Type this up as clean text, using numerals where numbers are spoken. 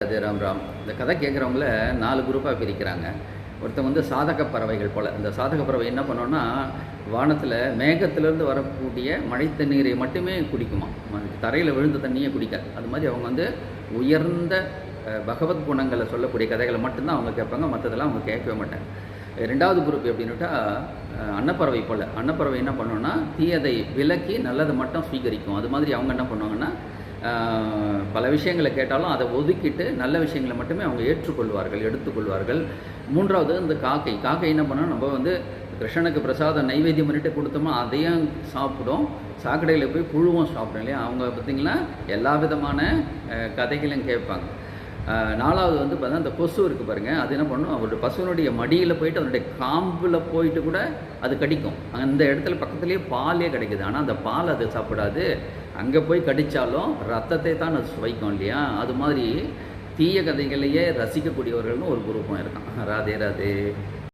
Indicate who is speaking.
Speaker 1: அது ராம் ராம். இந்த கதை கேட்குறவங்கள 4 குரூப்பாக பிரிக்கிறாங்க. ஒருத்தன் வந்து சாதக பறவைகள் போல். இந்த சாதக பறவை என்ன பண்ணோன்னா, வானத்தில் மேகத்திலேருந்து வரக்கூடிய மழை தண்ணீரை மட்டுமே குடிக்குமா, தரையில் விழுந்த தண்ணியே குடிக்காது. அது மாதிரி அவங்க வந்து உயர்ந்த பகவத் குணங்களை சொல்லக்கூடிய கதைகளை மட்டும்தான் அவங்க கேட்பாங்க, மற்றதெல்லாம் அவங்க கேட்கவே மாட்டாங்க. 2வது குரூப் எப்படின்னுட்டா அன்னப்பறவை போல். அன்னப்பறவை என்ன பண்ணோன்னா, தீயதை விலக்கி நல்லதை மட்டும் ஸ்வீகரிக்கும். அது மாதிரி அவங்க என்ன பண்ணுவாங்கன்னா, பல விஷயங்களை கேட்டாலும் அதை ஒதுக்கிட்டு நல்ல விஷயங்களை மட்டுமே அவங்க ஏற்றுக்கொள்வார்கள், எடுத்துக்கொள்வார்கள். 3வது இந்த காக்கை. காக்கை என்ன பண்ணோம், நம்ம வந்து கிருஷ்ணனுக்கு பிரசாதம் நைவேத்தியம் பண்ணிட்டு கொடுத்தோமோ அதையும் சாப்பிடும், சாக்கடையில் போய் புழுவும் சாப்பிடும் இல்லையா. அவங்க பார்த்திங்கன்னா எல்லா விதமான கதைகளையும் கேட்பாங்க. 4வது வந்து பார்த்தா அந்த கொசு இருக்குது பாருங்கள், அது என்ன பண்ணும், அவருடைய பசுவனுடைய மடியில் போயிட்டு அதனுடைய காம்பில் போயிட்டு கூட அது கடிக்கும். அந்த இடத்துல பக்கத்துலேயே பாலே கிடைக்குது, ஆனால் அந்த பால் அது சாப்பிடாது, அங்கே போய் கடித்தாலும் ரத்தத்தை தான் அது சுவைக்கும் இல்லையா. அது மாதிரி தீய கதைகளையே ரசிக்கக்கூடியவர்கள்னு ஒரு குரூப்பும் இருக்கான். ராதே ராதே.